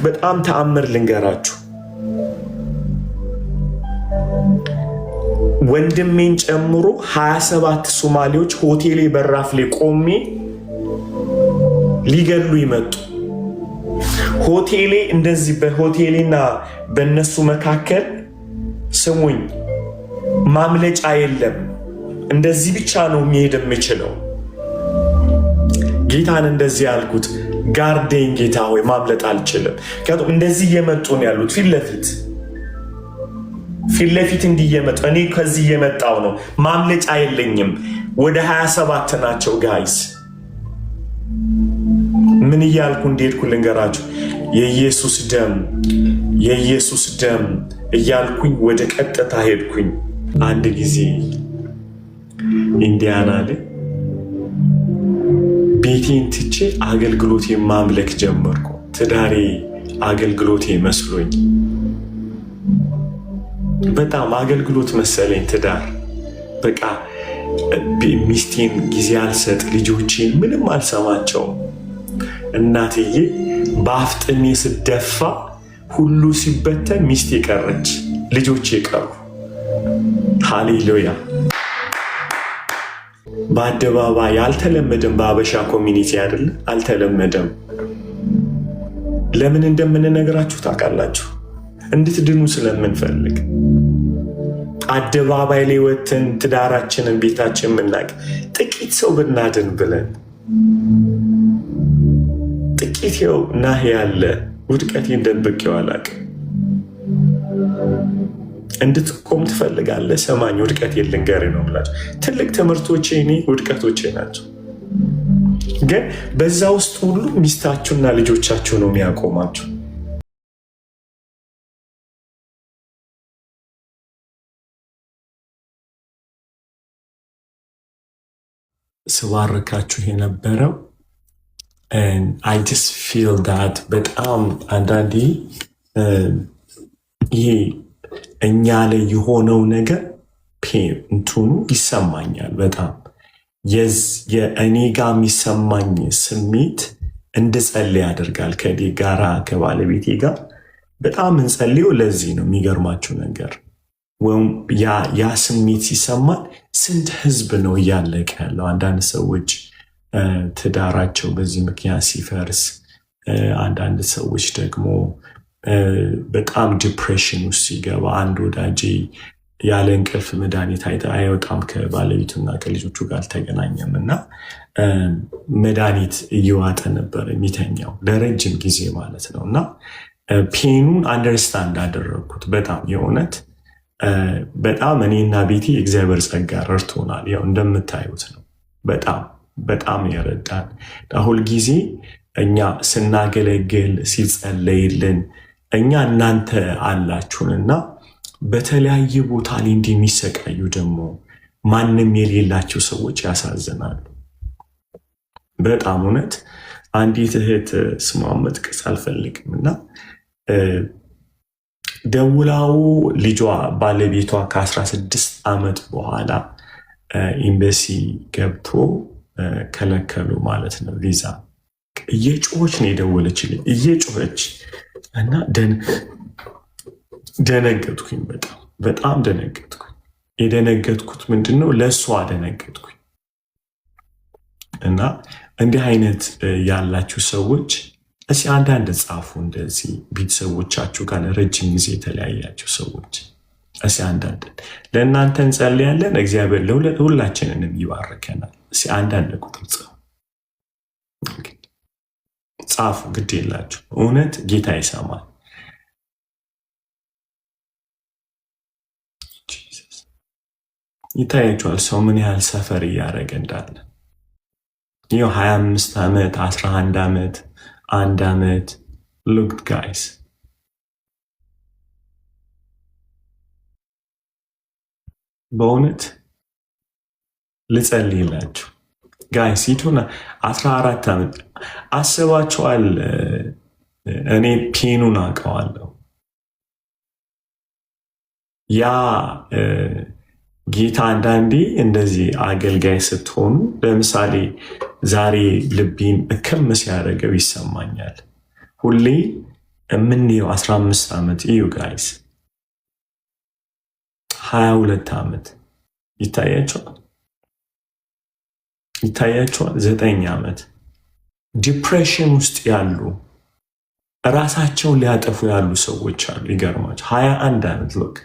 በጣም ተአምር ልንገራችሁ። ወንድሜን ጨምሮ 27 ሶማሌዎች ሆቴሌ በራፍ ላይ ቆሜ ሊገሉ ይመጡ። ሆቴሌ እንደዚህ በሆቴሌና በነሱ መካከል ስሙኝ ማምለጫ የለም። እንደዚህ ብቻ ነው የሚሄድ የምችለው። ጌታን እንደዚህ ያልኩት ጋርዴን ጌታ ሆይ ማምለጥ አልችልም። ምክንያቱም እንደዚህ እየመጡ ነው ያሉት ፊት ለፊት እንዲህ እየመጡ እኔ ከዚህ እየመጣው ነው። ማምለጫ የለኝም። ወደ 27 ናቸው ጋይስ። ምን እያልኩ እንደሄድኩ ልንገራችሁ። የኢየሱስ ደም እያልኩኝ ወደ ቀጥታ ሄድኩኝ። አንድ ጊዜ ኢንዲያና ላይ ቤቴን ትቼ አገልግሎቴ ማምለክ ጀመርኩ። ትዳሬ አገልግሎቴ መስሎኝ በጣም አገልግሎት መሰለኝ ትዳር። በቃ ሚስቴን ጊዜ አልሰጥ፣ ልጆቼን ምንም አልሰማቸውም። እናትዬ በአፍጥሜ ስደፋ ሁሉ ሲበተን ሚስቴ ቀረች፣ ልጆቼ ቀሩ። ሃሌሉያ። በአደባባይ አልተለመደም። በአበሻ ኮሚኒቲ አይደለ አልተለመደም። ለምን እንደምንነግራችሁ ታውቃላችሁ? እንድትድኑ ስለምንፈልግ አደባባይ ላይ ወጥተን ትዳራችንን ቤታችን የምናውቅ ጥቂት ሰው ብናድን ብለን ጥቂት ይኸው ናህ ያለ ውድቀቴን ደብቄው አላውቅም። እንድትቆም ትፈልጋለህ? ሰማኝ። ውድቀቴን ልንገርህ ነው ብላችሁ ትልቅ ትምህርቶቼ እኔ ውድቀቶቼ ናቸው። ግን በዛ ውስጥ ሁሉ ሚስታችሁና ልጆቻችሁ ነው የሚያቆማችሁ። ስባርካችሁ የነበረው I just feel that በጣም አንዳንዴ ይሄ እኛ ላይ የሆነው ነገር እንትኑ ይሰማኛል። በጣም የእኔ ጋር የሚሰማኝ ስሜት እንድጸልይ ያደርጋል። ከኔ ጋራ ከባለቤቴ ጋር በጣም እንጸልየው። ለዚህ ነው የሚገርማችሁ ነገር ወይም ያ ስሜት ሲሰማን ስንት ህዝብ ነው እያለቀ ያለው። አንዳንድ ሰዎች ትዳራቸው በዚህ ምክንያት ሲፈርስ፣ አንዳንድ ሰዎች ደግሞ በጣም ዲፕሬሽን ውስጥ ሲገባ። አንድ ወዳጄ ያለ እንቅልፍ መድኃኒት አይወጣም ከባለቤቱና ከልጆቹ ጋር አልተገናኘም እና መድኃኒት እየዋጠ ነበር የሚተኛው ለረጅም ጊዜ ማለት ነው። እና ፔኑን አንደርስታንድ አደረግኩት በጣም የእውነት በጣም እኔና ቤቴ የእግዚአብሔር ጸጋ ረድቶናል። ያው እንደምታዩት ነው። በጣም የረዳን ሁል ጊዜ እኛ ስናገለግል ሲጸለይልን እኛ እናንተ አላችሁንና በተለያየ ቦታ ላይ እንዲህ የሚሰቃዩ ደግሞ ማንም የሌላቸው ሰዎች ያሳዝናሉ። በጣም እውነት አንዲት እህት ስሟን መጥቀስ አልፈልግም እና ደውላው ልጇ ባለቤቷ ከ16 ዓመት በኋላ ኤምባሲ ገብቶ ከለከሉ ማለት ነው ቪዛ። እየጮኸች ነው የደወለችልኝ እየጮኸች እና ደነገጥኩኝ። በጣም ደነገጥኩኝ። የደነገጥኩት ምንድነው ለእሷ ደነገጥኩኝ። እና እንዲህ አይነት ያላችሁ ሰዎች እስኪ አንዳንድ ጻፉ። እንደዚህ ቤተሰቦቻችሁ ጋር ለረጅም ጊዜ የተለያያችሁ ሰዎች እስኪ አንዳንድ ለእናንተ እንጸልያለን፣ እግዚአብሔር ሁላችንንም ይባርከናል። እስኪ አንዳንድ ቁጥር ጻፉ። ግድ የላችሁ እውነት ጌታ ይሰማል። ይታያችኋል ሰው ምን ያህል ሰፈር እያደረገ እንዳለ። ይኸው 25 ዓመት 11 ዓመት 1 ዓመት ሉክ ጋይስ በእውነት ልጸልይላችሁ ጋይስ። ይቱና 14 ዓመት አስባችኋል? እኔ ፔኑን አውቀዋለሁ። ያ ጌታ አንዳንዴ እንደዚህ አገልጋይ ስትሆኑ ለምሳሌ ዛሬ ልቤን እክም ሲያደርገው ይሰማኛል። ሁሌ የምንየው 15 ዓመት እዩ ጋይስ፣ 22 ዓመት ይታያቸዋል። 9 ዓመት ዲፕሬሽን ውስጥ ያሉ ራሳቸውን ሊያጠፉ ያሉ ሰዎች አሉ። ይገርማቸው 21 ዓመት ሎክ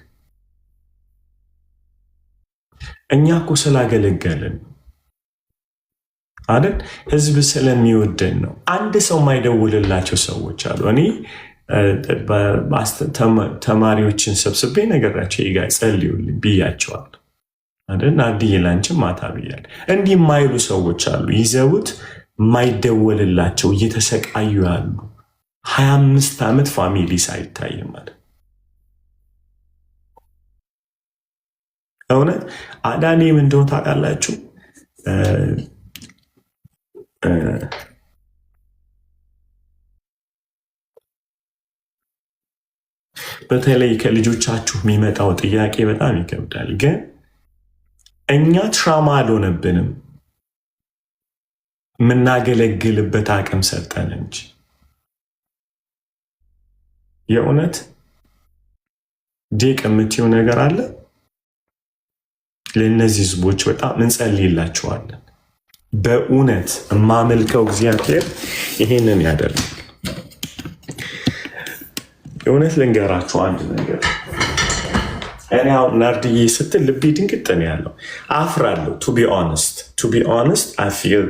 እኛ እኮ ስላገለገልን አይደል? ህዝብ ስለሚወደን ነው። አንድ ሰው የማይደውልላቸው ሰዎች አሉ። እኔ ተማሪዎችን ሰብስቤ ነገራቸው ይጋ ጸልዩልኝ ብያቸዋል አይደል? አድዬ ላንቺም ማታ ብያለሁ። እንዲህ የማይሉ ሰዎች አሉ፣ ይዘውት የማይደወልላቸው እየተሰቃዩ ያሉ 25 ዓመት ፋሚሊ ሳይታይ ማለት እውነት አዳኔ ምን እንደሆነ ታውቃላችሁ? በተለይ ከልጆቻችሁ የሚመጣው ጥያቄ በጣም ይከብዳል። ግን እኛ ትራማ አልሆነብንም፣ የምናገለግልበት አቅም ሰጠን እንጂ የእውነት ዴቅ የምትይው ነገር አለ። ለእነዚህ ህዝቦች በጣም እንጸልይላቸዋለን። በእውነት የማመልከው እግዚአብሔር ይሄንን ያደርጋል። የእውነት ልንገራችሁ አንድ ነገር፣ እኔ አሁን ናርድዬ ስትል ልቤ ድንግጥ ነው ያለው። አፍራለሁ። ቱ ቢ ኦነስት አይ ፊል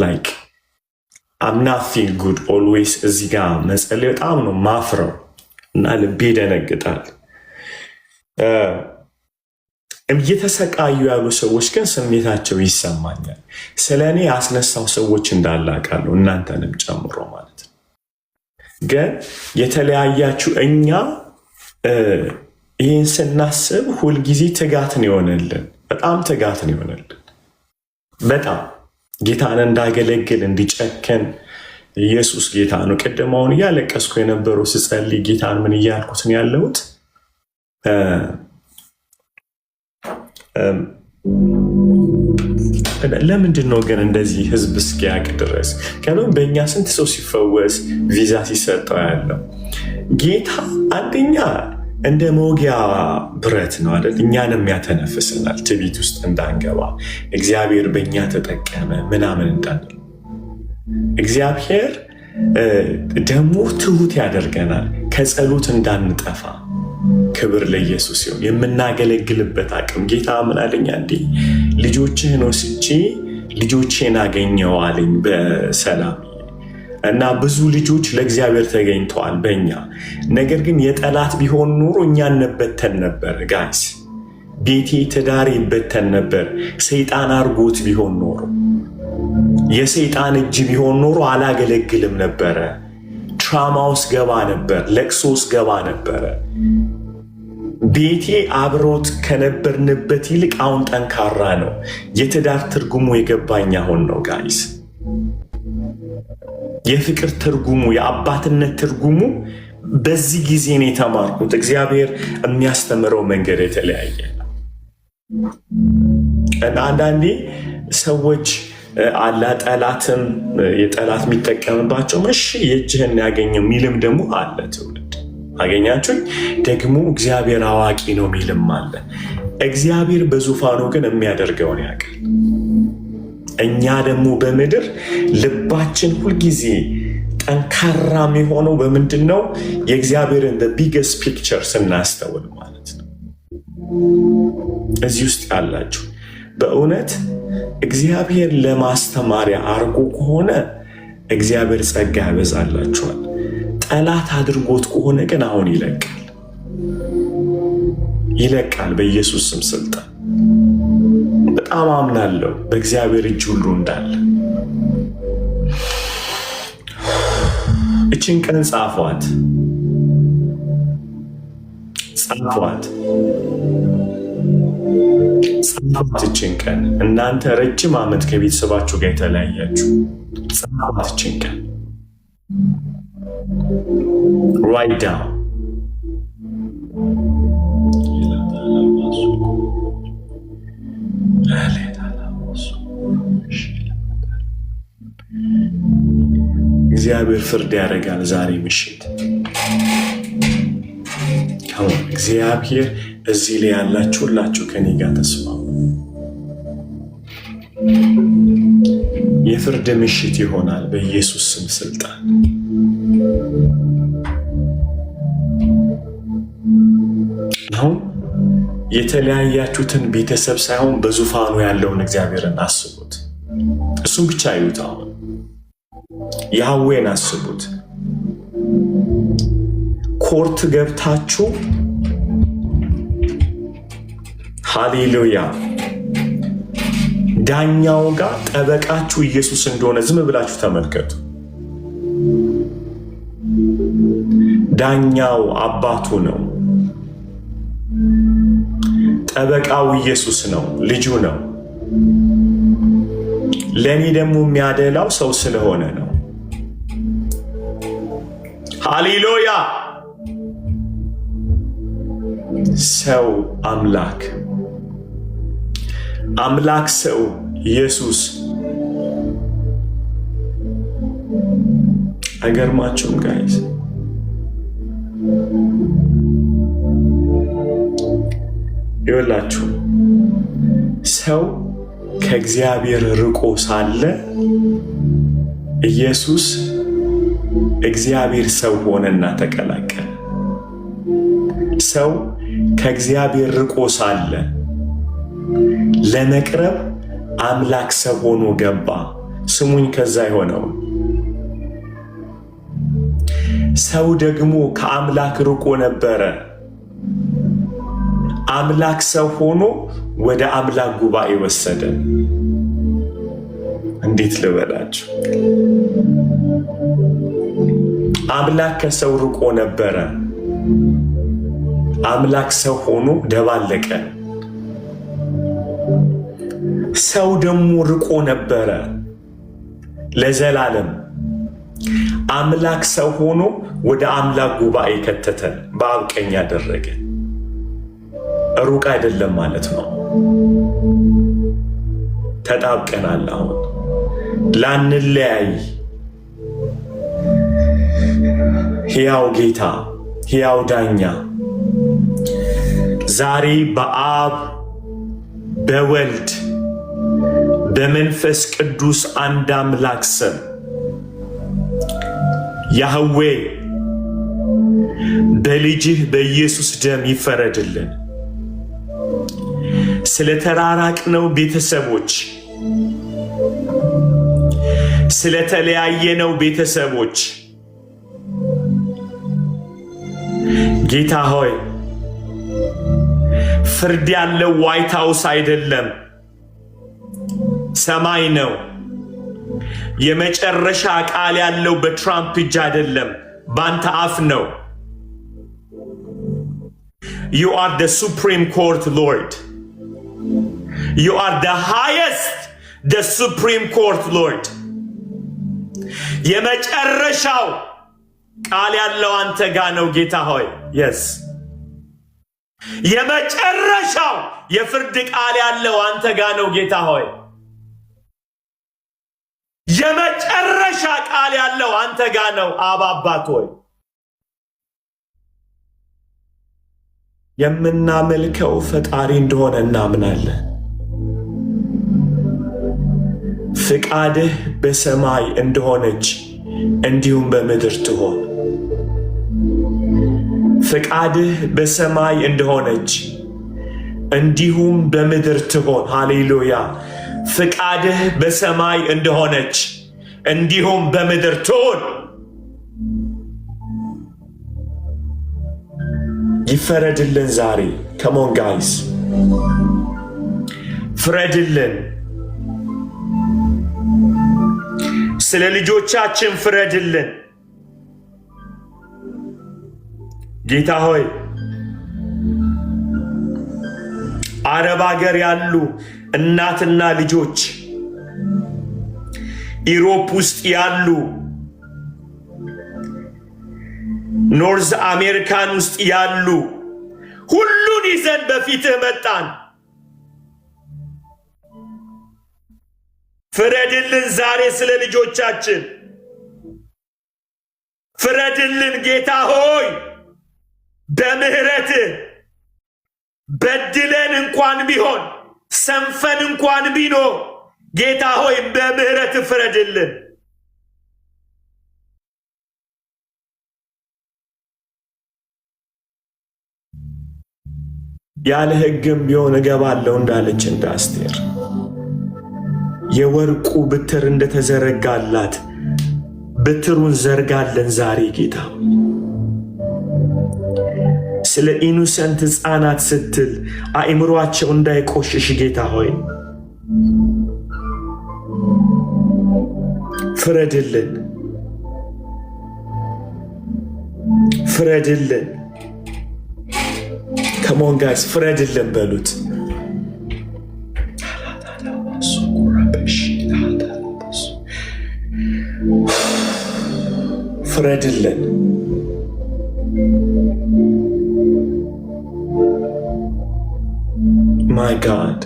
ላይክ አም ናት ፊል ጉድ ኦልዌይስ እዚህ ጋር መጸለይ በጣም ነው ማፍረው እና ልቤ ደነግጣል። እየተሰቃዩ ያሉ ሰዎች ግን ስሜታቸው ይሰማኛል። ስለ እኔ ያስነሳው ሰዎች እንዳላቃለሁ እናንተንም ጨምሮ ማለት ነው። ግን የተለያያችሁ እኛ ይህን ስናስብ ሁልጊዜ ትጋትን ይሆነልን፣ በጣም ትጋትን ይሆነልን። በጣም ጌታን እንዳገለግል እንዲጨከን። ኢየሱስ ጌታ ነው። ቅድም አሁን እያለቀስኩ የነበረው ስጸልይ ጌታን ምን እያልኩትን ያለሁት ለምንድን ነው ግን እንደዚህ ህዝብ እስኪያቅ ድረስ ከለም በእኛ ስንት ሰው ሲፈወስ ቪዛ ሲሰጠው ያለው ጌታ አንደኛ እንደ መውጊያ ብረት ነው አይደል? እኛንም ያተነፍስናል፣ ትዕቢት ውስጥ እንዳንገባ እግዚአብሔር በእኛ ተጠቀመ ምናምን እንዳንል። እግዚአብሔር ደግሞ ትሁት ያደርገናል፣ ከጸሎት እንዳንጠፋ። ክብር ለኢየሱስ ሲሆን የምናገለግልበት አቅም ጌታ ምን አለኝ አንዴ፣ ልጆችህን ወስጄ ልጆቼን አገኘው አለኝ በሰላም እና ብዙ ልጆች ለእግዚአብሔር ተገኝተዋል በእኛ። ነገር ግን የጠላት ቢሆን ኖሮ እኛ እንበተን ነበር ጋይስ። ቤቴ ትዳሬ ይበተን ነበር። ሰይጣን አርጎት ቢሆን ኖሮ፣ የሰይጣን እጅ ቢሆን ኖሮ አላገለግልም ነበረ። ትራማ ውስጥ ገባ ነበር፣ ለቅሶ ውስጥ ገባ ነበረ። ቤቴ አብሮት ከነበርንበት ይልቅ አሁን ጠንካራ ነው። የትዳር ትርጉሙ የገባኝ አሁን ነው ጋይስ። የፍቅር ትርጉሙ፣ የአባትነት ትርጉሙ በዚህ ጊዜ ነው የተማርኩት። እግዚአብሔር የሚያስተምረው መንገድ የተለያየ ነው። አንዳንዴ ሰዎች አላ ጠላትም የጠላት የሚጠቀምባቸው እሺ የእጅህን ያገኘው ሚልም ደግሞ አለ። ትውልድ አገኛችሁ ደግሞ እግዚአብሔር አዋቂ ነው ሚልም አለ። እግዚአብሔር በዙፋኑ ግን የሚያደርገውን ያውቃል። እኛ ደግሞ በምድር ልባችን ሁልጊዜ ጠንካራ የሚሆነው በምንድን ነው? የእግዚአብሔርን ቢገስት ፒክቸር ስናስተውል ማለት ነው። እዚህ ውስጥ ያላችሁ በእውነት እግዚአብሔር ለማስተማሪያ አርጎ ከሆነ እግዚአብሔር ጸጋ ያበዛላችኋል። ጠላት አድርጎት ከሆነ ግን አሁን ይለቃል በኢየሱስ ስም ስልጣን። በጣም አምናለሁ በእግዚአብሔር እጅ ሁሉ እንዳለ። እችን ቀን ጻፏት። እችን ቀን እናንተ ረጅም ዓመት ከቤተሰባችሁ ጋር የተለያያችሁ ጻፏት። እችን ቀን write down። እግዚአብሔር ፍርድ ያደርጋል ዛሬ ምሽት። እግዚአብሔር እዚህ ላይ ያላችሁላችሁ ከኔ ጋር ተስማሙ። የፍርድ ምሽት ይሆናል በኢየሱስ ስም ስልጣን። አሁን የተለያያችሁትን ቤተሰብ ሳይሆን በዙፋኑ ያለውን እግዚአብሔርን አስቡት። እሱም ብቻ ይዩት። አሁን ያህዌን አስቡት። ኮርት ገብታችሁ ሃሌሉያ ዳኛው ጋር ጠበቃችሁ ኢየሱስ እንደሆነ ዝም ብላችሁ ተመልከቱ። ዳኛው አባቱ ነው። ጠበቃው ኢየሱስ ነው፣ ልጁ ነው። ለኔ ደግሞ የሚያደላው ሰው ስለሆነ ነው። ሃሌሉያ! ሰው አምላክ፣ አምላክ ሰው ኢየሱስ። አይገርማችሁም ጋይስ? ይወላችሁ ሰው ከእግዚአብሔር ርቆ ሳለ ኢየሱስ እግዚአብሔር ሰው ሆነና ተቀላቀለ። ሰው ከእግዚአብሔር ርቆ ሳለ ለመቅረብ አምላክ ሰው ሆኖ ገባ። ስሙኝ፣ ከዛ የሆነው ሰው ደግሞ ከአምላክ ርቆ ነበረ። አምላክ ሰው ሆኖ ወደ አምላክ ጉባኤ ወሰደን። እንዴት ልበላችሁ? አምላክ ከሰው ርቆ ነበረ። አምላክ ሰው ሆኖ ደባለቀን። ሰው ደግሞ ርቆ ነበረ ለዘላለም። አምላክ ሰው ሆኖ ወደ አምላክ ጉባኤ ከተተን፣ በአብ ቀኝ ያደረገን። ሩቅ አይደለም ማለት ነው። ተጣብቀናል። አሁን ላንለያይ ሕያው ጌታ፣ ሕያው ዳኛ ዛሬ በአብ በወልድ በመንፈስ ቅዱስ አንድ አምላክ ስም ያህዌ በልጅህ በኢየሱስ ደም ይፈረድልን። ስለተራራቅነው ቤተሰቦች፣ ስለተለያየነው ቤተሰቦች ጌታ ሆይ ፍርድ ያለው ዋይት ሃውስ አይደለም፣ ሰማይ ነው። የመጨረሻ ቃል ያለው በትራምፕ እጅ አይደለም፣ ባንተ አፍ ነው። You are the Supreme Court, Lord. You are the highest, the Supreme Court, Lord. የመጨረሻው ቃል ያለው አንተ ጋር ነው ጌታ ሆይ። yes የመጨረሻው የፍርድ ቃል ያለው አንተ ጋር ነው ጌታ ሆይ። የመጨረሻ ቃል ያለው አንተ ጋር ነው አባባት ሆይ። የምናመልከው ፈጣሪ እንደሆነ እናምናለን። ፍቃድህ በሰማይ እንደሆነች እንዲሁም በምድር ትሆን። ፍቃድህ በሰማይ እንደሆነች እንዲሁም በምድር ትሆን። ሃሌሉያ! ፍቃድህ በሰማይ እንደሆነች እንዲሁም በምድር ትሆን። ይፈረድልን ዛሬ። ከሞን ጋይስ ፍረድልን። ስለ ልጆቻችን ፍረድልን ጌታ ሆይ። አረብ ሀገር ያሉ እናትና ልጆች፣ ኢሮፕ ውስጥ ያሉ፣ ኖርዝ አሜሪካን ውስጥ ያሉ ሁሉን ይዘን በፊትህ መጣን። ፍረድልን ዛሬ ስለ ልጆቻችን ፍረድልን ጌታ ሆይ። በምህረት በድለን እንኳን ቢሆን ሰንፈን እንኳን ቢኖር ጌታ ሆይ በምህረት ፍረድልን። ያለ ሕግም ቢሆን እገባለሁ እንዳለች እንደ አስቴር የወርቁ ብትር እንደተዘረጋላት ብትሩን ዘርጋለን ዛሬ ጌታ። ስለ ኢኑሰንት ሕፃናት ስትል አእምሮአቸው እንዳይቆሽሽ ጌታ ሆይ ፍረድልን፣ ፍረድልን። ከሞን ጋይስ ፍረድልን በሉት። ፍረድልን። ማይ ጋድ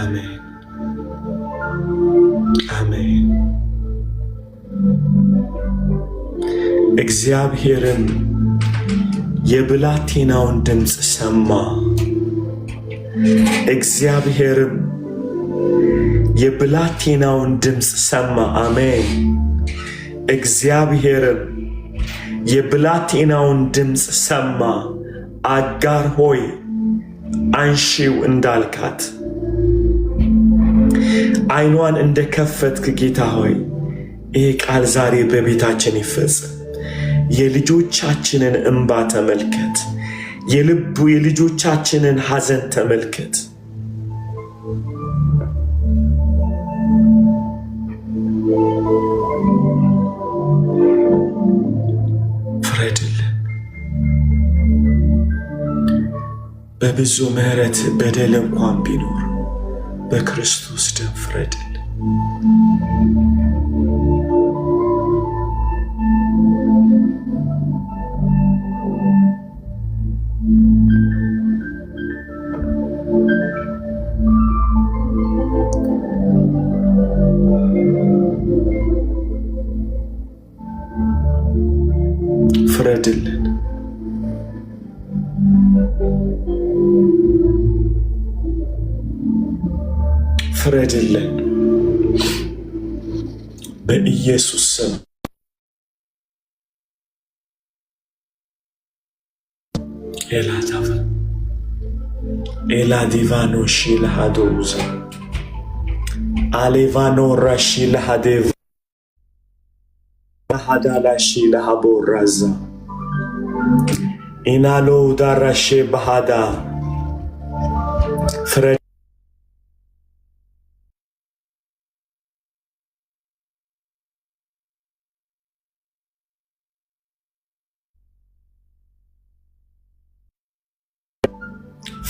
አሜን፣ አሜን። እግዚአብሔርም የብላቴናውን ድምፅ ሰማ። እግዚአብሔርም የብላቴናውን ድምፅ ሰማ። አሜን። እግዚአብሔርም የብላቴናውን ድምፅ ሰማ። አጋር ሆይ አንሺው እንዳልካት ዓይኗን እንደከፈትክ ጌታ ሆይ ይህ ቃል ዛሬ በቤታችን ይፈጸም። የልጆቻችንን እንባ ተመልከት። የልጆቻችንን ሐዘን ተመልከት። ፍረድልን። በብዙ ምሕረት በደል እንኳን ቢኖር በክርስቶስ ደም ፍረድልን። ፍረድልን። ፍረድልን በኢየሱስ ስም። ኤላታፈ ኤላዲቫኖ ሺልሃዶዛ አሌቫኖ ራሺልሃዴቭ ሃዳላሺ ለሃቦራዛ ኢናሎ ዳራሼ ባህዳ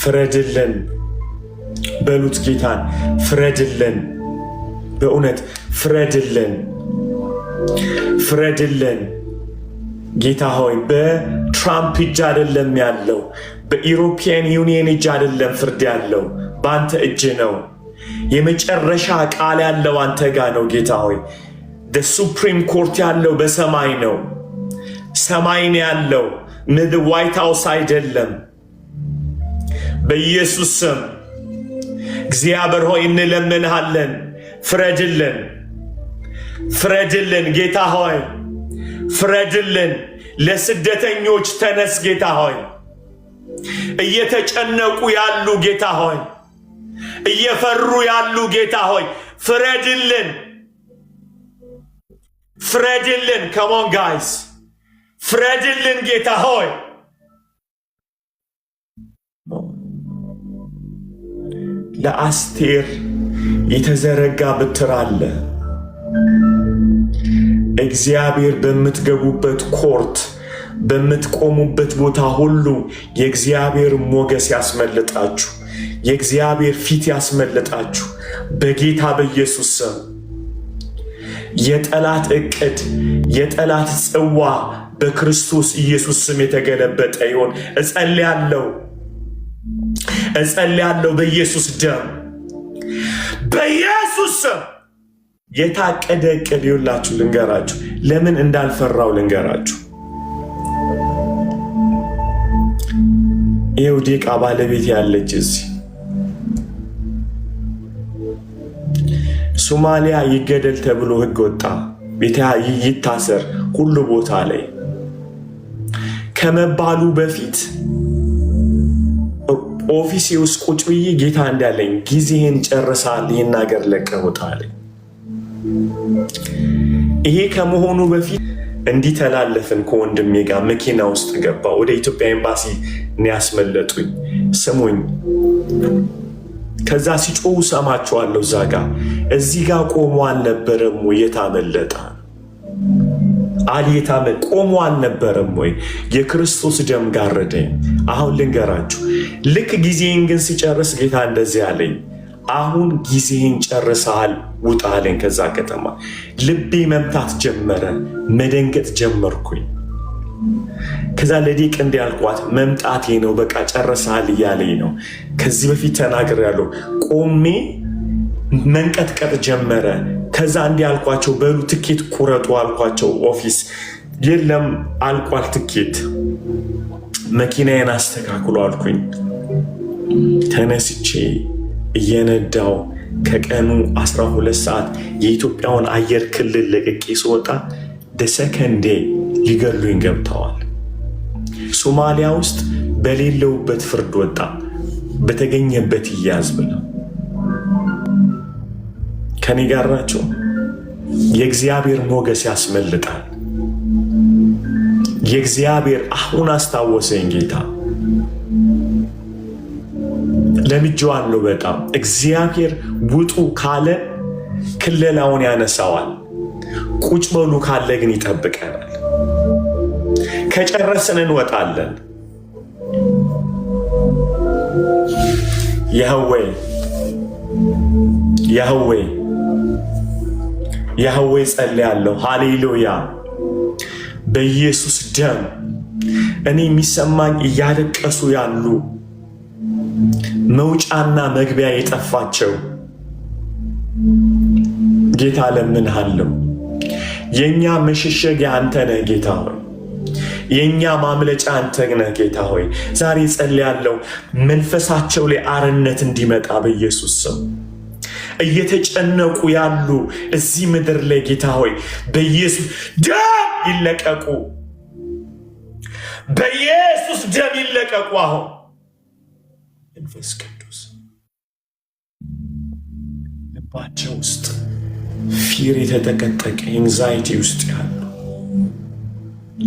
ፍረድልን በሉት ጌታን። ፍረድልን፣ በእውነት ፍረድልን፣ ፍረድልን ጌታ ሆይ። በትራምፕ እጅ አይደለም ያለው፣ በኢሮፒያን ዩኒየን እጅ አይደለም ፍርድ ያለው፣ በአንተ እጅ ነው። የመጨረሻ ቃል ያለው አንተ ጋር ነው ጌታ ሆይ። ሱፕሪም ኮርት ያለው በሰማይ ነው። ሰማይን ያለው ምድር ዋይት ሃውስ አይደለም። በኢየሱስ ስም እግዚአብሔር ሆይ እንለምንሃለን፣ ፍረድልን፣ ፍረድልን ጌታ ሆይ ፍረድልን። ለስደተኞች ተነስ ጌታ ሆይ። እየተጨነቁ ያሉ ጌታ ሆይ፣ እየፈሩ ያሉ ጌታ ሆይ ፍረድልን፣ ፍረድልን። ከሞን ጋይስ ፍረድልን ጌታ ሆይ። ለአስቴር የተዘረጋ ብትር አለ። እግዚአብሔር በምትገቡበት ኮርት በምትቆሙበት ቦታ ሁሉ የእግዚአብሔር ሞገስ ያስመልጣችሁ፣ የእግዚአብሔር ፊት ያስመልጣችሁ በጌታ በኢየሱስ ስም። የጠላት ዕቅድ የጠላት ጽዋ በክርስቶስ ኢየሱስ ስም የተገለበጠ ይሆን። እጸልያለሁ በኢየሱስ ደም፣ በኢየሱስ ስም የታቀደ እቅድ ይውላችሁ ልንገራችሁ። ለምን እንዳልፈራው ልንገራችሁ። ይኸው ዴቃ ባለቤት ያለች እዚህ ሶማሊያ ይገደል ተብሎ ህግ ወጣ፣ ይታሰር ሁሉ ቦታ ላይ ከመባሉ በፊት ኦፊሴ ውስጥ ቁጭ ብዬ ጌታ እንዳለኝ ጊዜህን ጨርሳል፣ ይህን ሀገር ለቀህ ውጣ አለኝ። ይሄ ከመሆኑ በፊት እንዲተላለፍን ከወንድሜ ጋር መኪና ውስጥ ገባ። ወደ ኢትዮጵያ ኤምባሲ ያስመለጡኝ። ስሙኝ፣ ከዛ ሲጮሁ ሰማቸዋለሁ። እዛ ጋር እዚህ ጋር ቆሞ አልነበረም ወይ የታመለጠ አልየታመ ቆሞ አልነበረም ወይ? የክርስቶስ ደም ጋረደኝ። አሁን ልንገራችሁ፣ ልክ ጊዜን ግን ሲጨርስ ጌታ እንደዚህ አለኝ፣ አሁን ጊዜህን ጨርሰሃል ውጣ አለኝ። ከዛ ከተማ ልቤ መምታት ጀመረ፣ መደንገጥ ጀመርኩኝ። ከዛ ለዲቅ እንዲያልኳት መምጣቴ ነው በቃ ጨርሰሃል እያለኝ ነው። ከዚህ በፊት ተናግሬያለሁ። ቆሜ መንቀጥቀጥ ጀመረ። ከዛ እንዲያልኳቸው በሉ ትኬት ቁረጡ አልኳቸው። ኦፊስ የለም አልቋል ትኬት፣ መኪናዬን አስተካክሎ አልኩኝ። ተነስቼ እየነዳው ከቀኑ 12 ሰዓት የኢትዮጵያውን አየር ክልል ለቅቄ ስወጣ ደሰከንዴ ሊገሉኝ ገብተዋል። ሶማሊያ ውስጥ በሌለውበት ፍርድ ወጣ፣ በተገኘበት ይያዝ ብለው ከኔ ጋር ናቸው። የእግዚአብሔር ሞገስ ያስመልጣል። የእግዚአብሔር አሁን አስታወሰኝ ጌታ። ለምጄዋለሁ በጣም። እግዚአብሔር ውጡ ካለ ክልላውን ያነሳዋል። ቁጭ በሉ ካለ ግን ይጠብቀናል። ከጨረስን እንወጣለን። ያህዌ ያህዌ ያህዌ ጸልያለሁ። ሃሌሉያ። በኢየሱስ ደም እኔ የሚሰማኝ እያለቀሱ ያሉ መውጫና መግቢያ የጠፋቸው ጌታ ለምንሃለሁ። የኛ መሸሸጊያ አንተ ነህ ጌታ ሆይ፣ የኛ ማምለጫ አንተ ነህ ጌታ ሆይ። ዛሬ ጸልያለሁ መንፈሳቸው ላይ አርነት እንዲመጣ በኢየሱስ ስም። እየተጨነቁ ያሉ እዚህ ምድር ላይ ጌታ ሆይ በኢየሱስ ደም ይለቀቁ፣ በኢየሱስ ደም ይለቀቁ። አሁን መንፈስ ቅዱስ ልባቸው ውስጥ ፊር የተጠቀጠቀ ኤንዛይቲ ውስጥ ያሉ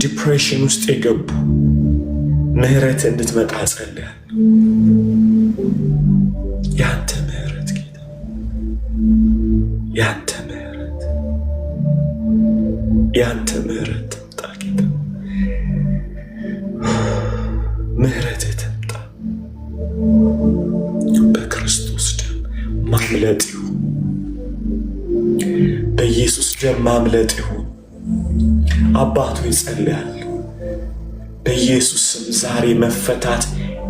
ዲፕሬሽን ውስጥ የገቡ ምህረት እንድትመጣ ጸልያለሁ። ያንተ ምህረት ጌታ፣ ያንተ ምህረት፣ ያንተ ምህረት ትምጣ ጌታ፣ ምህረት ትምጣ። በክርስቶስ ደም ማምለጥ ይሁን፣ በኢየሱስ ደም ማምለጥ ይሁን። አባቱ ይጸልያል። በኢየሱስ ስም ዛሬ መፈታት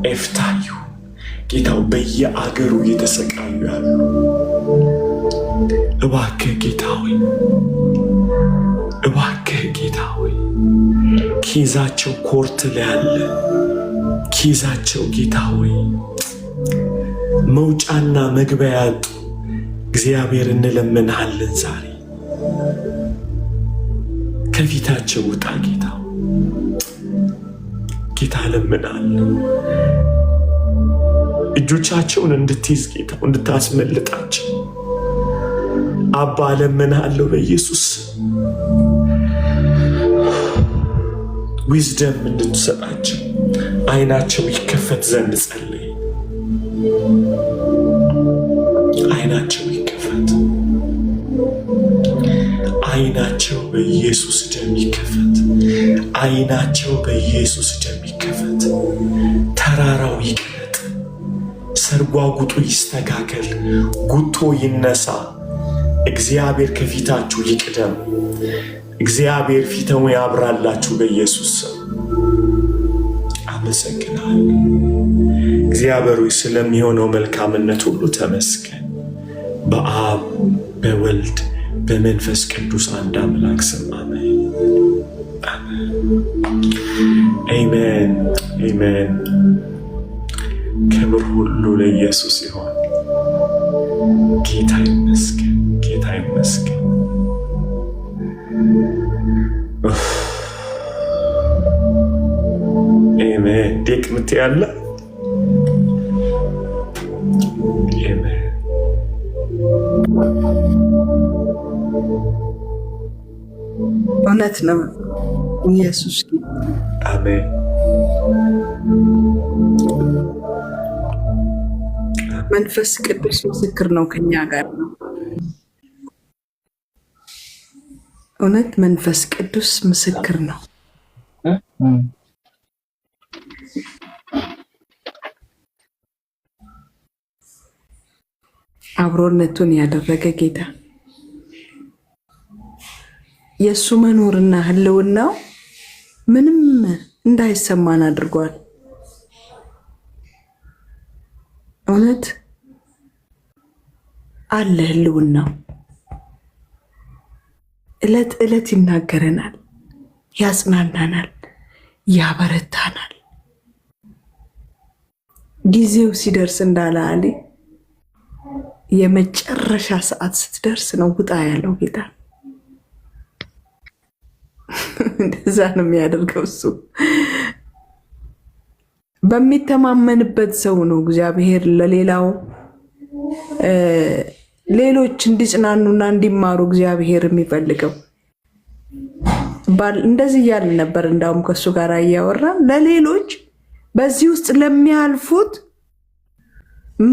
ኤፍታ ይሁን። ጌታው በየአገሩ እየተሰቃዩ ያሉ እባክህ ጌታ ሆይ፣ እባክህ ጌታ ሆይ፣ ኬዛቸው ኮርት ላይ ያለ ኬዛቸው ጌታ ሆይ መውጫና መግቢያ ያጡ እግዚአብሔር እንለምንሃለን ዛሬ ከፊታቸው ውጣ ጌታ፣ ጌታ ለምናለሁ። እጆቻቸውን እንድትይዝ ጌታ፣ እንድታስመልጣቸው አባ ለምናለሁ በኢየሱስ ዊዝደም እንድትሰጣቸው አይናቸው ይከፈት ዘንድ ጸልይ። አይናቸው ይከፈት፣ አይናቸው በኢየሱስ ደም ይከፈት፣ አይናቸው በኢየሱስ ደም ይከፈት። ተራራው ይቅለጥ፣ ሰርጓጉጡ ይስተካከል፣ ጉቶ ይነሳ። እግዚአብሔር ከፊታችሁ ይቅደም። እግዚአብሔር ፊቱን ያብራላችሁ በኢየሱስ ስም። አመሰግናለሁ እግዚአብሔር ሆይ ስለሚሆነው መልካምነት ሁሉ ተመስገን። በአብ በወልድ በመንፈስ ቅዱስ አንድ አምላክ ስም አሜን። አሜን አሜን። ክብር ሁሉ ለኢየሱስ ይሁን። ጌታ ይመስገን፣ ጌታ ይመስገን። አሜን። ዴቅ ምትያለ እውነት ነው ኢየሱስ። አሜን። መንፈስ ቅዱስ ምስክር ነው፣ ከኛ ጋር ነው። እውነት መንፈስ ቅዱስ ምስክር ነው። አብሮነቱን ያደረገ ጌታ የእሱ መኖርና ህልውናው ምንም እንዳይሰማን አድርጓል። እውነት አለ ህልውናው። ዕለት ዕለት ይናገረናል፣ ያጽናናናል፣ ያበረታናል። ጊዜው ሲደርስ እንዳለ አሊ የመጨረሻ ሰዓት ስትደርስ ነው ውጣ ያለው ጌታ። እንደዛ ነው የሚያደርገው እሱ። በሚተማመንበት ሰው ነው እግዚአብሔር ለሌላው ሌሎች እንዲጽናኑና እንዲማሩ እግዚአብሔር የሚፈልገው። እንደዚህ እያልን ነበር። እንዳውም ከእሱ ጋር እያወራን ለሌሎች በዚህ ውስጥ ለሚያልፉት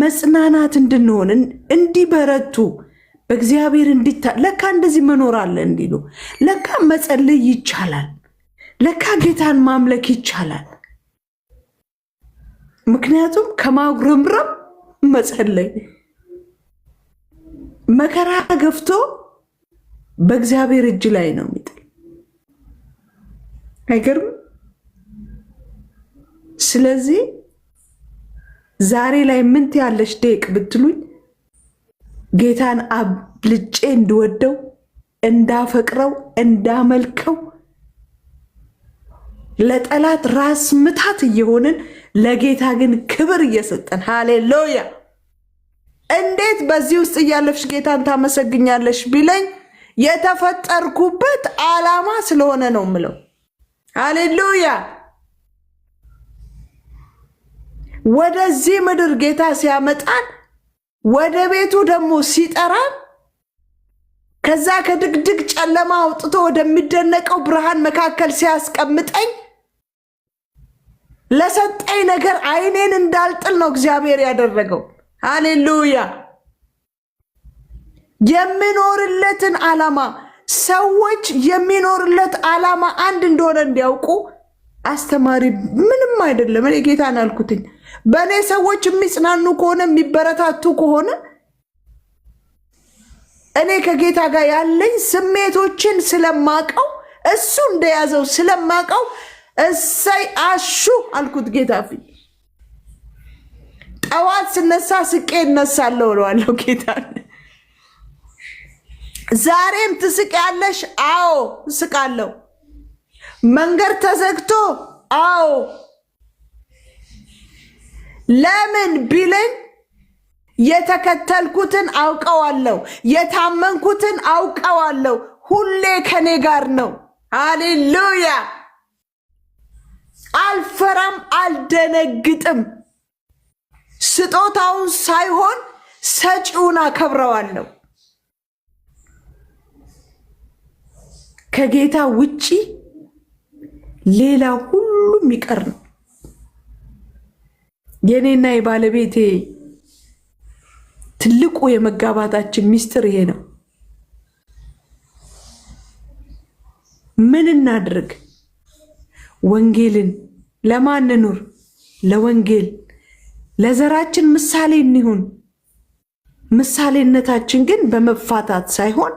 መጽናናት እንድንሆን እንዲበረቱ በእግዚአብሔር ለካ እንደዚህ መኖር አለ እንዲሉ፣ ለካ መጸለይ ይቻላል፣ ለካ ጌታን ማምለክ ይቻላል። ምክንያቱም ከማጉረምረም መጸለይ መከራ ገፍቶ በእግዚአብሔር እጅ ላይ ነው የሚጥል። አይገርም? ስለዚህ ዛሬ ላይ ምን ትያለሽ ዴቅ ብትሉኝ ጌታን አብልጬ እንድወደው፣ እንዳፈቅረው፣ እንዳመልከው ለጠላት ራስ ምታት እየሆንን ለጌታ ግን ክብር እየሰጠን ሃሌሉያ። እንዴት በዚህ ውስጥ እያለፍሽ ጌታን ታመሰግኛለሽ ቢለኝ የተፈጠርኩበት ዓላማ ስለሆነ ነው ምለው። ሃሌሉያ። ወደዚህ ምድር ጌታ ሲያመጣን ወደ ቤቱ ደግሞ ሲጠራን ከዛ ከድቅድቅ ጨለማ አውጥቶ ወደሚደነቀው ብርሃን መካከል ሲያስቀምጠኝ ለሰጠኝ ነገር አይኔን እንዳልጥል ነው እግዚአብሔር ያደረገው። ሃሌሉያ። የሚኖርለትን ዓላማ ሰዎች የሚኖርለት ዓላማ አንድ እንደሆነ እንዲያውቁ አስተማሪ ምንም አይደለም። እኔ ጌታን አልኩትኝ በእኔ ሰዎች የሚጽናኑ ከሆነ የሚበረታቱ ከሆነ እኔ ከጌታ ጋር ያለኝ ስሜቶችን ስለማቀው እሱ እንደያዘው ስለማቀው እሰይ አሹ አልኩት ጌታ ፊት። ጠዋት ስነሳ ስቄ እነሳለሁ እለዋለሁ ጌታን። ዛሬም ትስቂያለሽ? አዎ እስቃለሁ። መንገድ ተዘግቶ አዎ። ለምን ቢለኝ የተከተልኩትን አውቀዋለሁ፣ የታመንኩትን አውቀዋለሁ። ሁሌ ከኔ ጋር ነው። ሃሌሉያ። አልፈራም፣ አልደነግጥም። ስጦታውን ሳይሆን ሰጪውን አከብረዋለሁ። ከጌታ ውጪ ሌላ ሁሉም ይቀር ነው። የኔና የባለቤቴ ትልቁ የመጋባታችን ሚስጥር ይሄ ነው። ምን እናድርግ? ወንጌልን ለማን ኑር? ለወንጌል ለዘራችን ምሳሌ እንሁን። ምሳሌነታችን ግን በመፋታት ሳይሆን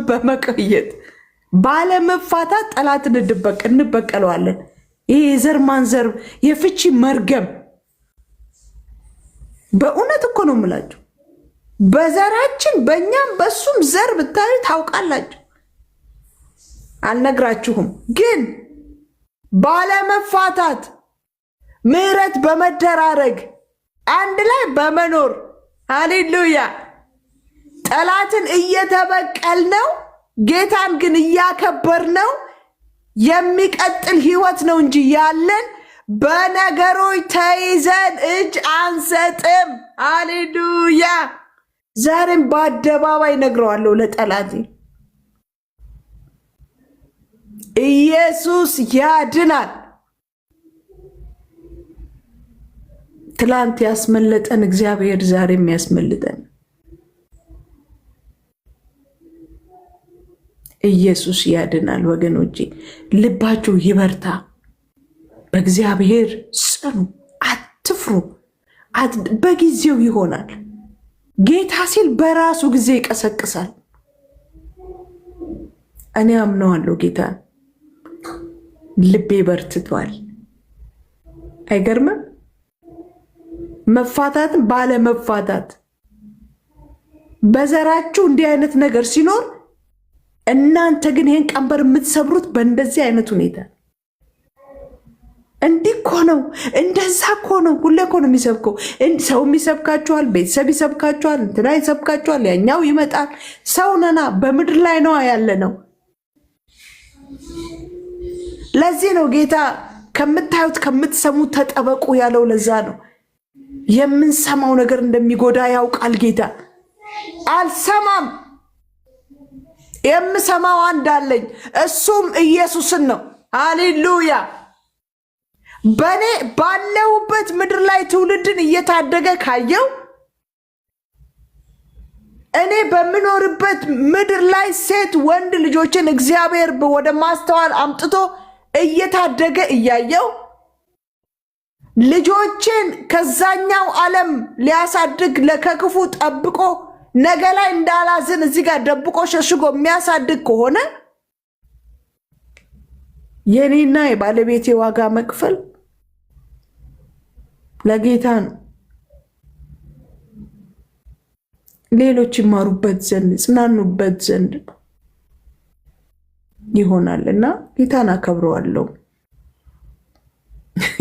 በመቀየት ባለመፋታት ጠላትን እንበቀለዋለን። ይሄ የዘር ማንዘር የፍቺ መርገም በእውነት እኮ ነው የምላችሁ። በዘራችን በእኛም በሱም ዘር ብታዩ ታውቃላችሁ። አልነግራችሁም። ግን ባለመፋታት ምህረት በመደራረግ አንድ ላይ በመኖር ሃሌሉያ ጠላትን እየተበቀልነው ጌታን ግን እያከበርነው የሚቀጥል ህይወት ነው እንጂ ያለን በነገሮች ተይዘን እጅ አንሰጥም። ሃሌሉያ ዛሬም በአደባባይ ነግረዋለሁ ለጠላቴ ኢየሱስ ያድናል። ትላንት ያስመለጠን እግዚአብሔር ዛሬም ያስመልጠን። ኢየሱስ ያድናል። ወገኖቼ ልባችሁ ይበርታ፣ በእግዚአብሔር ጽኑ፣ አትፍሩ። በጊዜው ይሆናል። ጌታ ሲል በራሱ ጊዜ ይቀሰቅሳል። እኔ አምነዋለሁ ጌታ። ልቤ በርትቷል። አይገርምም? መፋታትን ባለመፋታት በዘራችሁ እንዲህ አይነት ነገር ሲኖር እናንተ ግን ይሄን ቀንበር የምትሰብሩት በእንደዚህ አይነት ሁኔታ እንዲህ እኮ ነው፣ እንደዛ እኮ ነው። ሁሌ እኮ ነው የሚሰብከው። ሰው ይሰብካችኋል፣ ቤተሰብ ይሰብካችኋል፣ እንትና ይሰብካችኋል፣ ያኛው ይመጣል። ሰው ነና፣ በምድር ላይ ነው ያለ ነው። ለዚህ ነው ጌታ ከምታዩት ከምትሰሙት ተጠበቁ ያለው። ለዛ ነው የምንሰማው ነገር እንደሚጎዳ ያውቃል ጌታ። አልሰማም፣ የምሰማው አንድ አለኝ፣ እሱም ኢየሱስን ነው። ሃሌሉያ በኔ ባለሁበት ምድር ላይ ትውልድን እየታደገ ካየው እኔ በምኖርበት ምድር ላይ ሴት ወንድ ልጆችን እግዚአብሔር ወደ ማስተዋል አምጥቶ እየታደገ እያየው ልጆችን ከዛኛው ዓለም ሊያሳድግ ከክፉ ጠብቆ ነገ ላይ እንዳላዝን እዚህ ጋር ደብቆ ሸሽጎ የሚያሳድግ ከሆነ የኔና የባለቤቴ ዋጋ መክፈል ለጌታ ነው። ሌሎች ይማሩበት ዘንድ ጽናኑበት ዘንድ ይሆናልና ጌታን አከብረዋለሁ።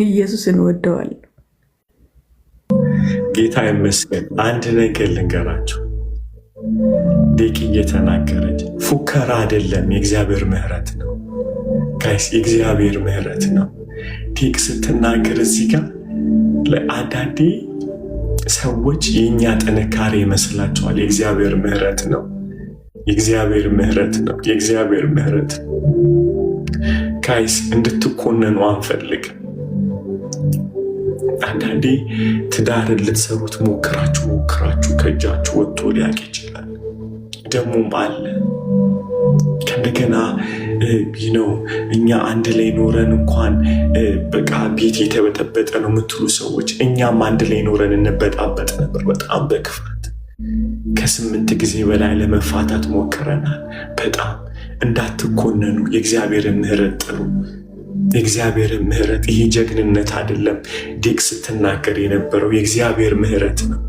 ኢየሱስን ወደዋለሁ። ጌታ ይመስገን። አንድ ነገር ልንገራቸው። ዴቅ እየተናገረች ፉከራ አይደለም፣ የእግዚአብሔር ምሕረት ነው ጋይስ፣ የእግዚአብሔር ምሕረት ነው። ዴቅ ስትናገር እዚህ ጋር ለአንዳንዴ ሰዎች የእኛ ጥንካሬ ይመስላቸዋል። የእግዚአብሔር ምሕረት ነው፣ የእግዚአብሔር ምሕረት ነው፣ የእግዚአብሔር ምሕረት ነው። ጋይስ እንድትኮነኑ አንፈልግም። አንዳንዴ ትዳርን ልትሰሩት ሞክራችሁ ከእጃችሁ ወጥቶ ሊያቅ ይችላል። ደግሞም አለ ከእንደገና ነው እኛ አንድ ላይ ኖረን እንኳን በቃ ቤት የተበጠበጠ ነው የምትሉ ሰዎች፣ እኛም አንድ ላይ ኖረን እንበጣበጥ ነበር በጣም በክፋት። ከ8 ጊዜ በላይ ለመፋታት ሞክረናል። በጣም እንዳትኮነኑ፣ የእግዚአብሔርን ምሕረት ጥሩ። የእግዚአብሔር ምሕረት ይሄ ጀግንነት አይደለም። ዴቅ ስትናገር የነበረው የእግዚአብሔር ምሕረት ነው፣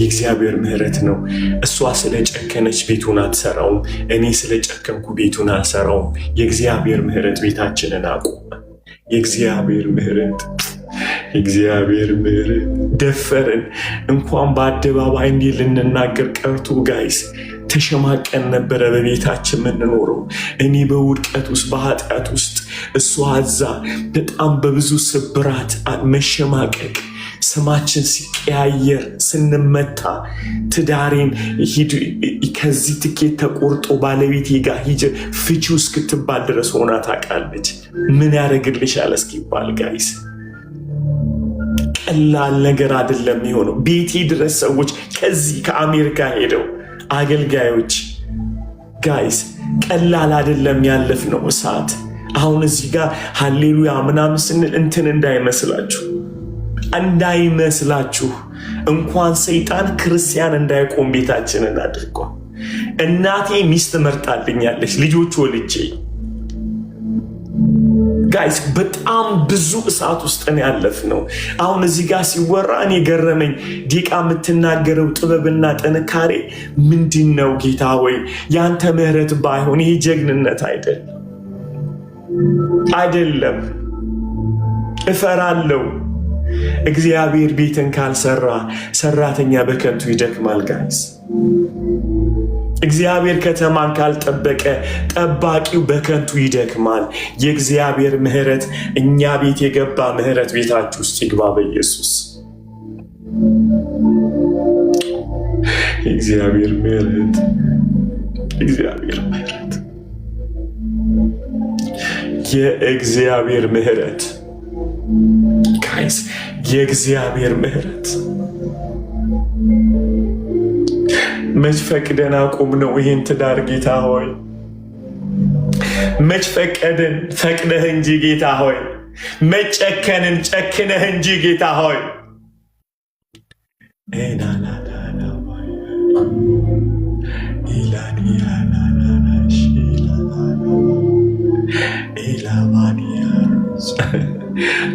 የእግዚአብሔር ምሕረት ነው። እሷ ስለጨከነች ቤቱን አትሰራውም፣ እኔ ስለጨከንኩ ቤቱን አልሰራውም። የእግዚአብሔር ምሕረት ቤታችንን አቆመ። የእግዚአብሔር ምሕረት፣ የእግዚአብሔር ምሕረት ደፈርን። እንኳን በአደባባይ እንዲህ ልንናገር ቀርቶ ጋይስ ተሸማቀን ነበረ በቤታችን የምንኖረው። እኔ በውድቀት ውስጥ በኃጢአት ውስጥ፣ እሷ አዛ በጣም በብዙ ስብራት መሸማቀቅ፣ ስማችን ሲቀያየር፣ ስንመታ፣ ትዳሬን ከዚህ ትኬት ተቆርጦ ባለቤቴ ጋር ሂጅ ፍቺው እስክትባል ድረስ ሆና ታውቃለች። ምን ያደርግልሻል እስኪባል ጋይስ ቀላል ነገር አይደለም የሆነው። ቤቴ ድረስ ሰዎች ከዚህ ከአሜሪካ ሄደው አገልጋዮች ጋይስ ቀላል አይደለም ያለፍነው እሳት። አሁን እዚህ ጋር ሃሌሉያ ምናምን ስንል እንትን እንዳይመስላችሁ እንኳን ሰይጣን ክርስቲያን እንዳይቆም ቤታችንን አድርጓል። እናቴ ሚስት መርጣልኛለች ልጆች ወልጄ ጋይስ በጣም ብዙ እሳት ውስጥ ነው ያለፍነው። አሁን እዚህ ጋር ሲወራ እኔ ገረመኝ። ዲቃ የምትናገረው ጥበብና ጥንካሬ ምንድን ነው? ጌታ ሆይ ያንተ ምህረት ባይሆን ይሄ ጀግንነት አይደለም። እፈራለሁ። እግዚአብሔር ቤትን ካልሰራ ሰራተኛ በከንቱ ይደክማል ጋይስ። እግዚአብሔር ከተማን ካልጠበቀ ጠባቂው በከንቱ ይደክማል። የእግዚአብሔር ምህረት እኛ ቤት የገባ ምህረት ቤታችሁ ውስጥ ይግባ በኢየሱስ። የእግዚአብሔር ምህረት የእግዚአብሔር ምህረት ጋይስ፣ የእግዚአብሔር ምህረት መች ፈቅደን አቁም ነው ይህን ትዳር ጌታ ሆይ? መች ፈቀድን ፈቅደህ እንጂ ጌታ ሆይ? መች ጨከንን ጨክነህ እንጂ ጌታ ሆይ?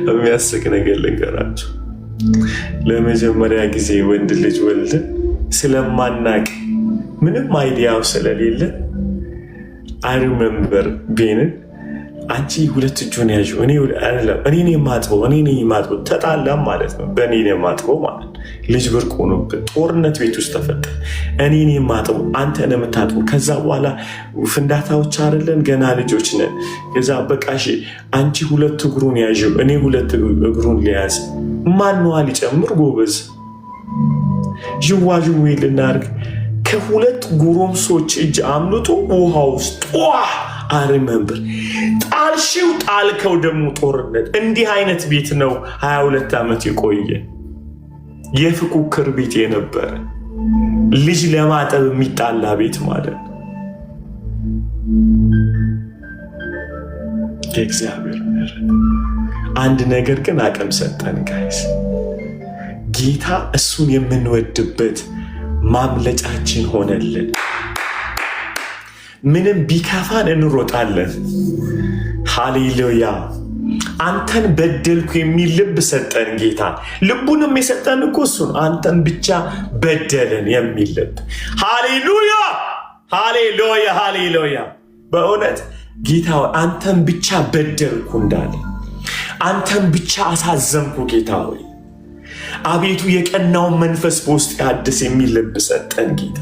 የሚያስቅ ነገር ልንገራችሁ። ለመጀመሪያ ጊዜ ወንድ ልጅ ወልደን ስለማናቅ ምንም አይዲያው ስለሌለ አይ ሪሜምበር ቤንን አንቺ ሁለት እጁን ያዥ እኔ የማጥበው ተጣላም ማለት ነው። በእኔ የማጥበው ማለት ልጅ ብርቅ ሆኖብን ጦርነት ቤት ውስጥ ተፈጠረ። እኔ የማጥበው አንተ ነው የምታጥበው። ከዛ በኋላ ፍንዳታዎች አይደለን ገና ልጆች ነን። ከዛ በቃሽ አንቺ ሁለት እግሩን ያዥ እኔ ሁለት እግሩን ሊያዝ ማንዋ ሊጨምር ጎበዝ ዥዋዥዌ ልናርግ ከሁለት ጎረምሶች እጅ አምልጦ ውሃ ውስጥ አሪመንበር ጣልሽው ጣልከው ደግሞ ጦርነት። እንዲህ አይነት ቤት ነው 22 ዓመት የቆየ የፍኩክር ቤት የነበረ ልጅ ለማጠብ የሚጣላ ቤት ማለት ነው። የእግዚአብሔር ምህረት አንድ ነገር ግን አቅም ሰጠን ጋይስ። ጌታ እሱን የምንወድበት ማምለጫችን ሆነልን። ምንም ቢከፋን እንሮጣለን። ሃሌሉያ። አንተን በደልኩ የሚል ልብ ሰጠን ጌታ። ልቡንም የሰጠን እኮ እሱን አንተን ብቻ በደልን የሚል ልብ። ሃሌሉያ ሃሌሉያ ሃሌሉያ። በእውነት ጌታ አንተን ብቻ በደልኩ እንዳለ አንተን ብቻ አሳዘንኩ ጌታ ሆይ አቤቱ የቀናውን መንፈስ በውስጥ ያድስ የሚል ልብ ሰጠን ጌታ።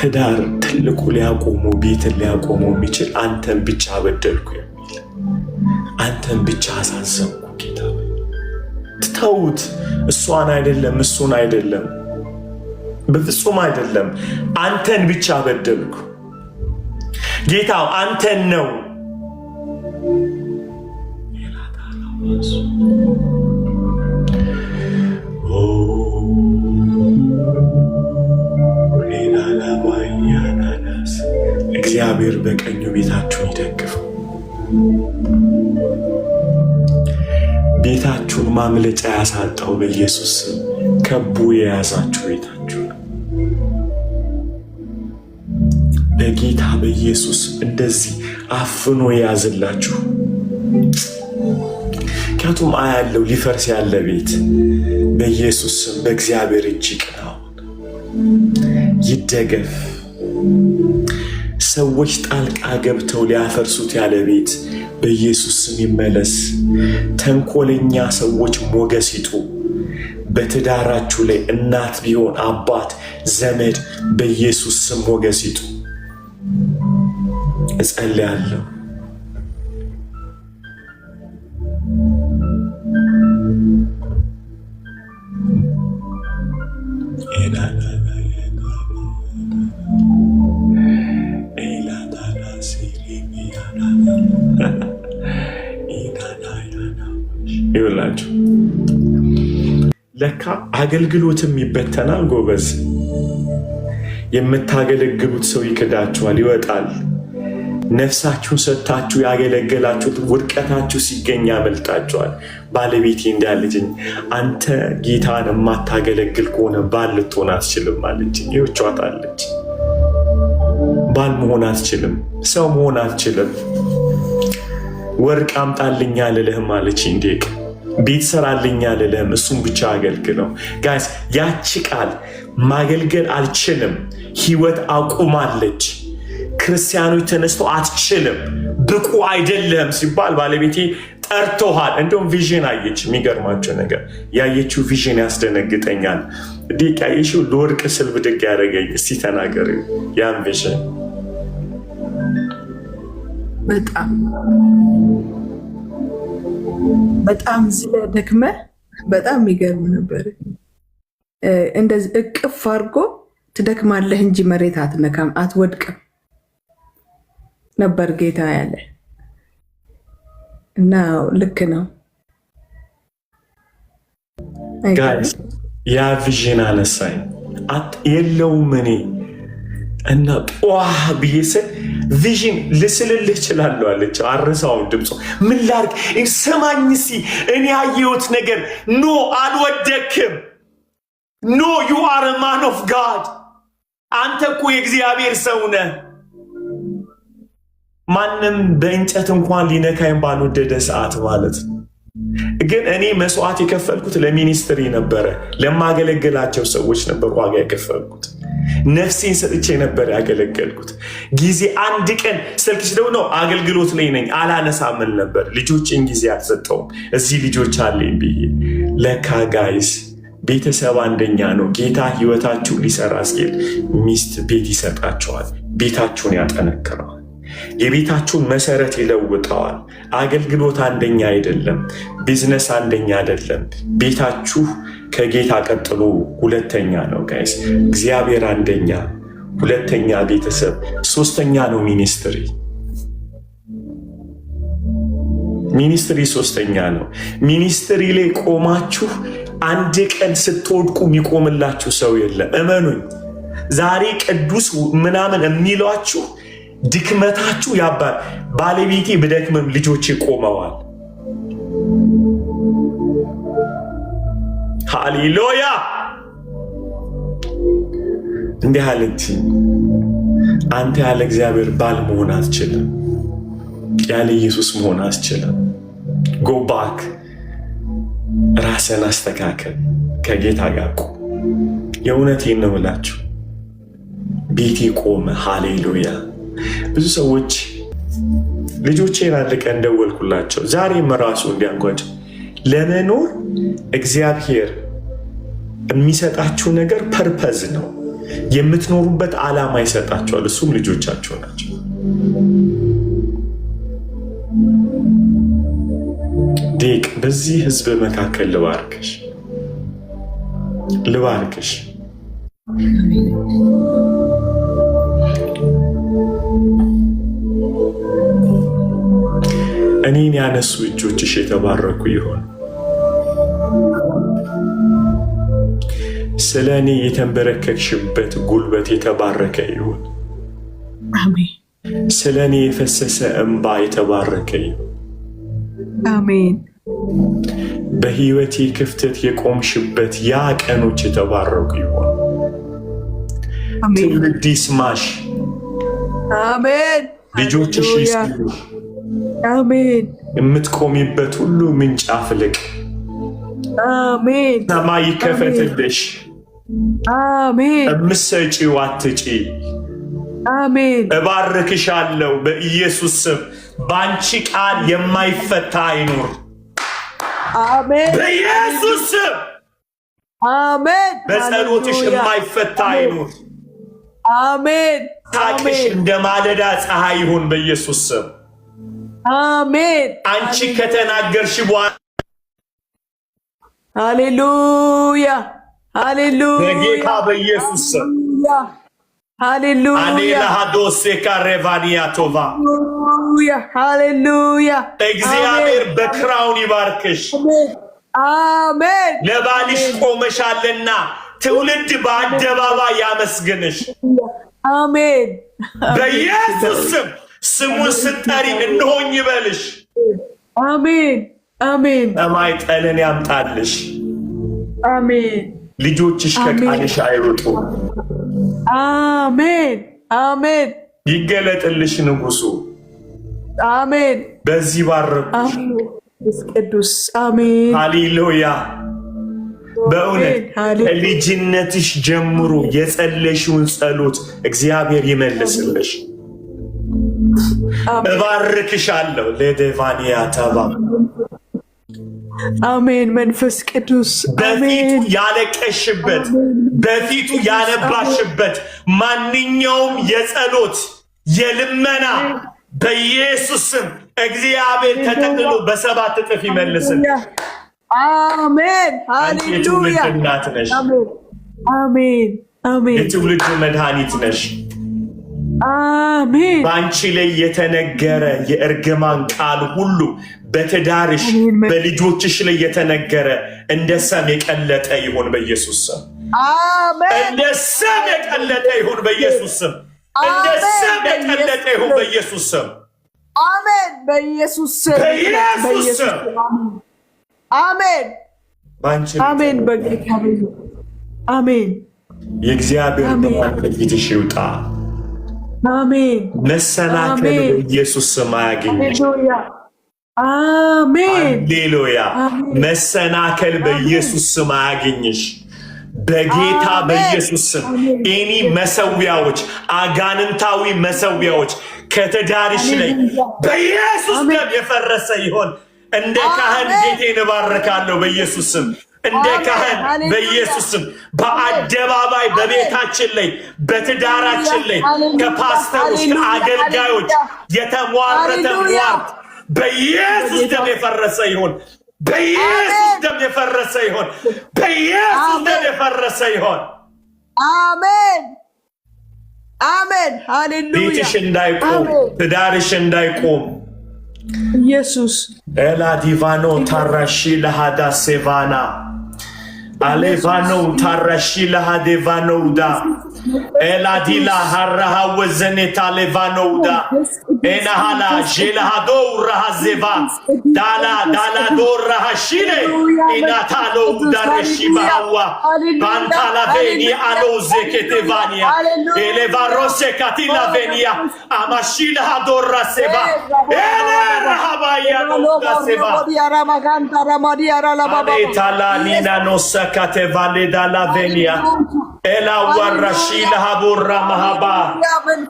ትዳር ትልቁ ሊያቆሙ ቤትን ሊያቆሙ የሚችል አንተን ብቻ በደልኩ የሚል አንተን ብቻ አሳዘንኩ ጌታ። ትተውት እሷን አይደለም እሱን አይደለም በፍጹም አይደለም። አንተን ብቻ በደልኩ ጌታ። አንተን ነው እግዚአብሔር በቀኙ ቤታችሁን ይደግፍ። ቤታችሁን ማምለጫ ያሳጣው በኢየሱስ ስም ከቡ የያዛችሁ ቤታችሁ በጌታ በኢየሱስ እንደዚህ አፍኖ የያዝላችሁ። ምክንያቱም አያለው ሊፈርስ ያለ ቤት በኢየሱስ ስም በእግዚአብሔር እጅ ይቅናው፣ ይደገፍ። ሰዎች ጣልቃ ገብተው ሊያፈርሱት ያለ ቤት በኢየሱስ ስም ይመለስ። ተንኮለኛ ሰዎች ሞገስ ይጡ። በትዳራችሁ ላይ እናት ቢሆን አባት፣ ዘመድ በኢየሱስ ስም ሞገስ ይጡ። እጸልያለሁ። ይውላችሁ ለካ አገልግሎትም ይበተናል ጎበዝ። የምታገለግሉት ሰው ይክዳችኋል፣ ይወጣል። ነፍሳችሁን ሰጥታችሁ ያገለገላችሁት ውድቀታችሁ ሲገኝ ያመልጣችኋል። ባለቤቴ እንዳለችኝ አንተ ጌታን የማታገለግል ከሆነ ባል ልትሆን አትችልም አለችኝ። ይወጫታለች። ባል መሆን አትችልም። ሰው መሆን አትችልም። ወርቅ አምጣልኛ ልልህም አለች እንዴቅ ቤት ሰራልኛ ልልህም እሱም ብቻ አገልግለው። ጋይስ ያቺ ቃል ማገልገል አልችልም ህይወት አቁማለች። ክርስቲያኖች ተነስተው አትችልም ብቁ አይደለም ሲባል ባለቤቴ ጠርቶሃል። እንደውም ቪዥን አየች። የሚገርማቸው ነገር ያየችው ቪዥን ያስደነግጠኛል። ዲቅ ያየሽው ለወርቅ ስል ብድግ ያደረገኝ። እስቲ ተናገር ያን ቪዥን። በጣም ዝለ ደክመ በጣም የሚገርም ነበር። እንደዚህ እቅፍ አድርጎ ትደክማለህ እንጂ መሬት አትነካም አትወድቅም ነበር ጌታ ያለ እና ልክ ነው። ጋይስ ያ ቪዥን አነሳኝ። የለውም እኔ እና ጧህ ብዬ ስል ቪዥን ልስልልህ እችላለሁ አለች። አረሳውን ድምፁ ምን ላድርግ ስማኝ እስኪ እኔ ያየሁት ነገር ኖ አልወደክም። ኖ ዩ አር ማን ኦፍ ጋድ። አንተ እኮ የእግዚአብሔር ሰው ነህ። ማንም በእንጨት እንኳን ሊነካኝ ባልወደደ ሰዓት ማለት ነው። ግን እኔ መስዋዕት የከፈልኩት ለሚኒስትሪ ነበረ፣ ለማገለግላቸው ሰዎች ነበር ዋጋ የከፈልኩት። ነፍሴን ሰጥቼ ነበር ያገለገልኩት። ጊዜ አንድ ቀን ስልክ ስደው ነው አገልግሎት ላይ ነኝ አላነሳምን ነበር። ልጆችን ጊዜ አልሰጠውም እዚህ ልጆች አለኝ ብዬ። ለካ ጋይስ ቤተሰብ አንደኛ ነው። ጌታ ህይወታችሁ ሊሰራ ሲል ሚስት ቤት ይሰጣቸዋል፣ ቤታችሁን ያጠነክረዋል፣ የቤታችሁን መሰረት ይለውጠዋል። አገልግሎት አንደኛ አይደለም፣ ቢዝነስ አንደኛ አይደለም። ቤታችሁ ከጌታ ቀጥሎ ሁለተኛ ነው ጋይስ። እግዚአብሔር አንደኛ፣ ሁለተኛ ቤተሰብ፣ ሶስተኛ ነው ሚኒስትሪ። ሚኒስትሪ ሶስተኛ ነው። ሚኒስትሪ ላይ ቆማችሁ አንድ ቀን ስትወድቁ የሚቆምላችሁ ሰው የለም። እመኑኝ። ዛሬ ቅዱስ ምናምን የሚሏችሁ ድክመታችሁ ያባል። ባለቤቴ ብደክምም ልጆቼ ቆመዋል። ሃሌሉያ። እንዲህ አለች፣ አንተ ያለ እግዚአብሔር ባል መሆን አትችልም፣ ያለ ኢየሱስ መሆን አትችልም። ጎ ባክ፣ ራስን አስተካከል፣ ከጌታ ጋር ቁም። የእውነቴን ነው ብላችሁ ቤቴ ቆመ። ሃሌሉያ። ብዙ ሰዎች ልጆቼን አንድ ቀን ደወልኩላቸው፣ ዛሬም ራሱ እንዲያንጓቸው ለመኖር እግዚአብሔር የሚሰጣችሁ ነገር ፐርፐዝ ነው። የምትኖሩበት ዓላማ ይሰጣችኋል። እሱም ልጆቻችሁ ናቸው። ዴቅ በዚህ ህዝብ መካከል ልባርክሽ፣ ልባርክሽ። እኔን ያነሱ እጆችሽ የተባረኩ ይሆን። ስለ እኔ የተንበረከክሽበት ጉልበት የተባረከ ይሁን። አሜን። ስለ እኔ የፈሰሰ እንባ የተባረከ ይሁን። አሜን። በህይወቴ ክፍተት የቆምሽበት ያ ቀኖች የተባረኩ ይሆን። ትውልድ ይስማሽ። አሜን። ልጆችሽ ይስሙ። አሜን። የምትቆሚበት ሁሉ ምንጭ አፍልቅ። አሜን። ሰማይ ይከፈትልሽ። አሜን። እምትሰጪው አትጪ። አሜን። እባርክሻለሁ በኢየሱስ ስም። በአንቺ ቃል የማይፈታ አይኑር። አሜን። በኢየሱስ ስም። አሜን። በጸሎትሽ የማይፈታ አይኑር። አሜን። ሳቅሽ እንደ ማለዳ ፀሐይ ይሁን በኢየሱስ ስም። አሜን። አንቺ ከተናገርሽ በኋላ ሃሌሉያ፣ ሃሌሉያ፣ በጌታ በኢየሱስ ስም ሃሌሉያ፣ አኔላሃዶሴ ካሬቫኒያ ቶቫ ሃሌሉያ። እግዚአብሔር በክራውን ይባርክሽ። አሜን። ለባልሽ ቆመሻልና ትውልድ በአደባባይ ያመስግንሽ። አሜን። በኢየሱስ ስም ስሙን ስትጠሪ እንሆኝ ይበልሽ። አሜን። አሜን። ሰማይ ጠልን ያምጣልሽ። አሜን። ልጆችሽ ከቃልሽ አይሩጡ። አሜን። አሜን። ይገለጥልሽ ንጉሱ። አሜን። በዚህ ባረኩሽ ቅዱስ አሜን። ሃሌሉያ። በእውነት ከልጅነትሽ ጀምሮ የጸለሽውን ጸሎት እግዚአብሔር ይመልስልሽ። እባርክሻለሁ። ለዴቫኒያ ተባ አሜን። መንፈስ ቅዱስ በፊቱ ያለቀሽበት በፊቱ ያነባሽበት ማንኛውም የጸሎት የልመና በኢየሱስ ስም እግዚአብሔር ተጠቅልሎ በሰባት እጥፍ ይመልስል። አሜን። ሃሌሉያ። እናት ነሽ። አሜን። አሜን። የትውልድ መድኃኒት ነሽ። አሜን። በአንቺ ላይ የተነገረ የእርግማን ቃል ሁሉ በትዳርሽ በልጆችሽ ላይ የተነገረ እንደ ሰም የቀለጠ ይሁን በኢየሱስ ስም። አሜን። እንደ ሰም የቀለጠ ይሁን በኢየሱስ ስም። እንደ ሰም የቀለጠ ይሁን በኢየሱስ ስም። አሜን። በኢየሱስ ስም። በኢየሱስ ስም። አሜን። ባንቺ አሜን። በጌታ አሜን። የእግዚአብሔር ብርሃን ከፊትሽ ይውጣ። አሜን። መሰናከል በኢየሱስ ስም አያገኝሽ። አሜን። ሃሌሉያ። መሰናከል በኢየሱስ ስም አያገኝሽ። በጌታ በኢየሱስ ስም ኤኒ መሰዊያዎች፣ አጋንንታዊ መሰዊያዎች ከትዳርሽ ላይ በኢየሱስ ደም የፈረሰ ይሆን። እንደ ካህን ጌቴን እባርካለሁ በኢየሱስ ስም። እንደ ካህን በኢየሱስ ስም በአደባባይ በቤታችን ላይ በትዳራችን ላይ ከፓስተሮች ከአገልጋዮች የተሟረተ ሟርት በኢየሱስ ደም የፈረሰ ይሆን። በኢየሱስ ደም የፈረሰ ይሆን። በኢየሱስ ደም የፈረሰ ይሆን። አሜን። አሜን። ሃሌሉያ። ቤትሽ እንዳይቆም ትዳርሽ እንዳይቆም ኢየሱስ ኤላዲቫኖ ታራሺ ለሃዳ ሴቫና አሌቫኖ ታራሺ ለሃዴቫኖውዳ ኤላዲላ ሃራሃ ወዘኔታ ሌቫኖውዳ ኤናሃላ ዤላሃዶ ራሃዜቫ ዳላ ዶራሃ ሺሌ ኢናታሎ ዳረሺ ባሃዋ ባንታላ ቬኒ አሎ ዜኬቴቫኒያ ኤሌቫሮሴ ካቲላ ቬኒያ አማሺላ ዶራ ሴቫ ኤሌራሃባያ ሎዳ ሴቫ አሌታላ ኒና ኖሳ ካቴቫሌ ዳላ ቬኒያ ኤላ ወራሺ ለሃቦራ ማሃባ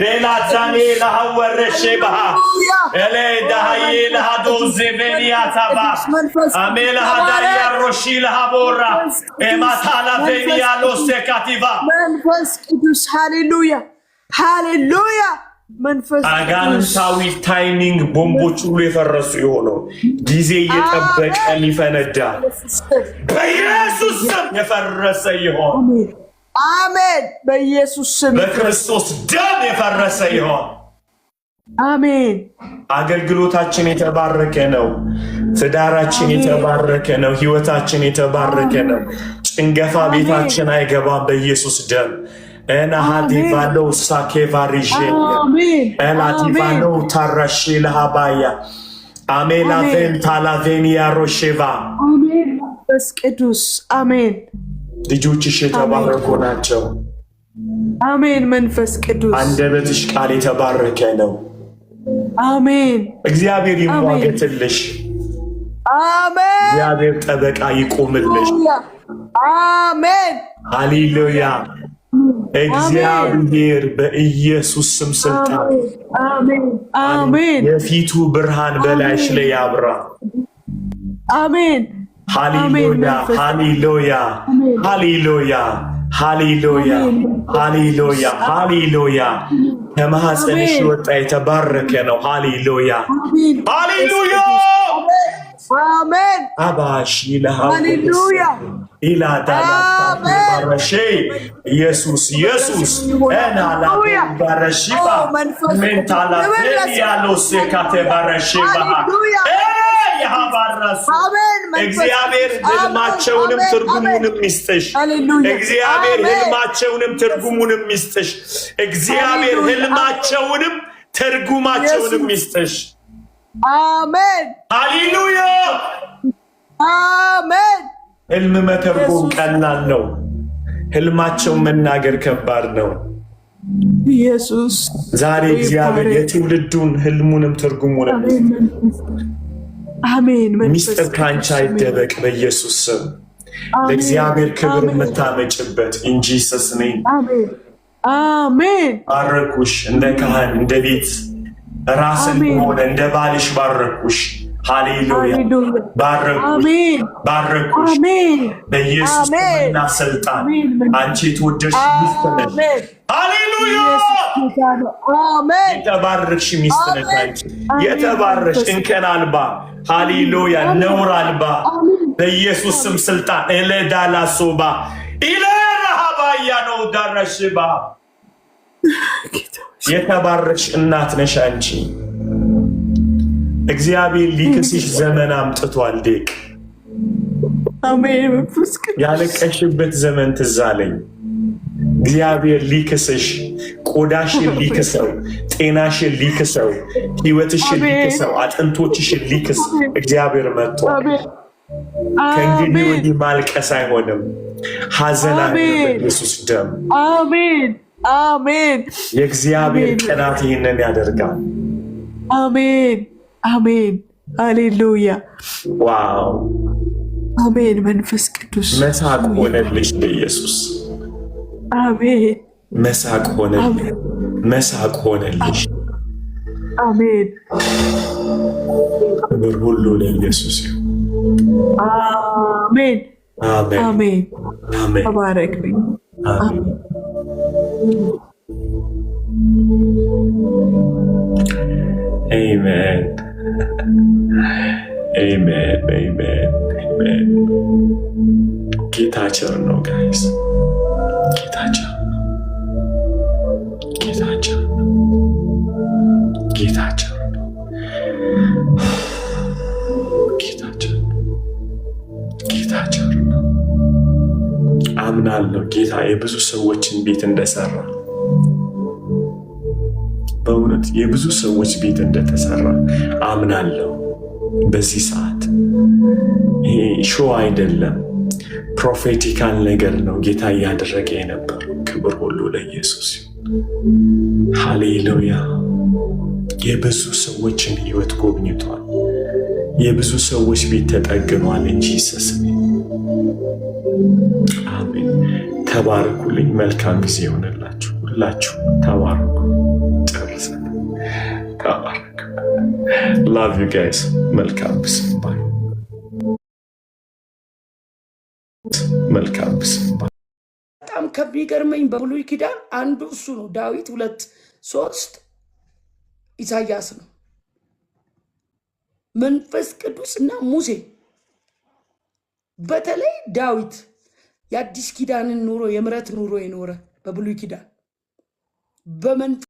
ኤላ ዛኔ ለሃወረሼ ባሃ ኤሌ ዳሃዬ ለሃዶ ዜቬኒያ ታባ አሜላ ሃዳያ ሮሺ ለሃቦራ ኤማታላ ቬኒያ ሎሴ ካቲቫ መንፈስ ቅዱስ ሃሌሉያ። ሃሌሉያ። መንፈስ አጋንንታዊ ታይሚንግ ቦምቦች ሁሉ የፈረሱ የሆነው ጊዜ እየጠበቀ የሚፈነዳ በኢየሱስ ስም የፈረሰ ይሆን። አሜን። በኢየሱስ ስም በክርስቶስ ደም የፈረሰ ይሆን። አሜን። አገልግሎታችን የተባረከ ነው። ትዳራችን የተባረከ ነው። ህይወታችን የተባረከ ነው። ጭንገፋ ቤታችን አይገባም በኢየሱስ ደም። ኤናሃዲቫኖ ሳኬቫሪዤ ኤላዲቫኖ ታራሺ ለሃባያ አሜላቬን ታላቬኒያ ሮሼቫ አሜን። መንፈስ ቅዱስ አሜን። ልጆችሽ የተባረኩ ናቸው። አሜን። መንፈስ ቅዱስ አንደበትሽ ቃል የተባረከ ነው። አሜን። እግዚአብሔር ይሟገትልሽ። አሜን። እግዚአብሔር ጠበቃ ይቆምልሽ። አሜን። ሃሌሉያ። እግዚአብሔር በኢየሱስ ስም ስልጣን አሜን። የፊቱ ብርሃን በላይሽ ላይ ያብራ። አሜን። ሃሌሉያ። ሃሌሉያ። ሃሌሉያ። ሃሌሉያ። ሃሌሉያ። ሃሌሉያ። ከማኅፀንሽ ወጣ የተባረከ ነው። ሃሌሉያ። ሃሌሉያ። አሜን። አባሽ ሃሌሉያ። ኢላዳላባረሼ ኢየሱስ ኢየሱስ ኤናላ ባረሺባ ሜንታላ ያሎሴ ካቴባረሺባ ያባራሱ እግዚአብሔር ህልማቸውንም ትርጉሙንም ይስጥሽ። እግዚአብሔር ህልማቸውንም ትርጉሙንም ይስጥሽ። እግዚአብሔር ህልማቸውንም ትርጉማቸውንም ይስጥሽ። አሜን። ሃሌሉያ። አሜን። ህልም መተርጎም ቀላል ነው። ህልማቸውን መናገር ከባድ ነው። ኢየሱስ ዛሬ እግዚአብሔር የትውልዱን ህልሙንም ትርጉሙንም አሜን። ሚስጥር ካንቺ አይደበቅ በኢየሱስ ስም ለእግዚአብሔር ክብር የምታመጭበት እንጂ ሰስነኝ አሜን። ባረኩሽ እንደ ካህን እንደ ቤት ራስን ሆነ እንደ ባልሽ ባረኩሽ። ሃሌሉያ ባረኩሽ በኢየሱስ ስምና ስልጣን አንቺ የተወደድሽ ሚስት ነሽ። ሃሌሉያ የተባረክሽ ሚስት ነሽ አንቺ የተባረክሽ እንከን አልባ ሃሌሉያ ነውር አልባ በኢየሱስ ስም ስልጣን ኤሌዳላሶባ ኢለራሃባያ ነው ዳረሽባ የተባረክሽ እናት ነሽ አንቺ። እግዚአብሔር ሊክስሽ ዘመን አምጥቷል። ዴቅ አሜን። ያለቀሽበት ዘመን ትዝ አለኝ። እግዚአብሔር ሊክስሽ፣ ቆዳሽን ሊክሰው፣ ጤናሽን ሊክሰው፣ ህይወትሽን ሊክሰው፣ አጥንቶችሽን ሊክስ እግዚአብሔር መጥቷል። ከእንግዲህ ወዲህ ማልቀስ አይሆንም፣ ሐዘን አይሆንም በኢየሱስ ደም። አሜን አሜን። የእግዚአብሔር ቀናት ይህንን ያደርጋል። አሜን አሜን። ሃሌሉያ ዋው አሜን። መንፈስ ቅዱስ መሳቅ ሆነልሽ በኢየሱስ አሜን። መሳቅ ሆነልሽ፣ መሳቅ ሆነልሽ። አሜን። ክብር ሁሉ ለኢየሱስ ይሁን። አሜን አሜን አሜን። ተባረክ። አሜን። Amen. Amen. Amen. Amen. ጌታ ቸር ነው ጋይስ። ጌታ ቸር ነው። ጌታ ቸር ነው። ጌታ ቸር ነው። ጌታ ቸር ነው። ጌታ ቸር ነው። አምናለሁ ጌታ የብዙ ሰዎችን ቤት እንደሰራ በእውነት የብዙ ሰዎች ቤት እንደተሰራ አምናለሁ። በዚህ ሰዓት ይሄ ሾው አይደለም፣ ፕሮፌቲካል ነገር ነው ጌታ እያደረገ የነበረው። ክብር ሁሉ ለኢየሱስ ይሁን። ሃሌሉያ። የብዙ ሰዎችን ህይወት ጎብኝቷል። የብዙ ሰዎች ቤት ተጠግኗል እንጂ ሰስሜ አሜን። ተባረኩልኝ። መልካም ጊዜ ይሆንላችሁ። ሁላችሁ ተባረኩ። Love you guys. መልካም ብስምባይ መልካም ብስምባይ። በጣም ከሚገርመኝ በብሉይ ኪዳን አንዱ እሱ ነው። ዳዊት 2:3 ኢሳያስ ነው። መንፈስ ቅዱስ እና ሙሴ በተለይ ዳዊት የአዲስ ኪዳንን ኑሮ የምሕረት ኑሮ የኖረ በብሉይ ኪዳን በመንፈስ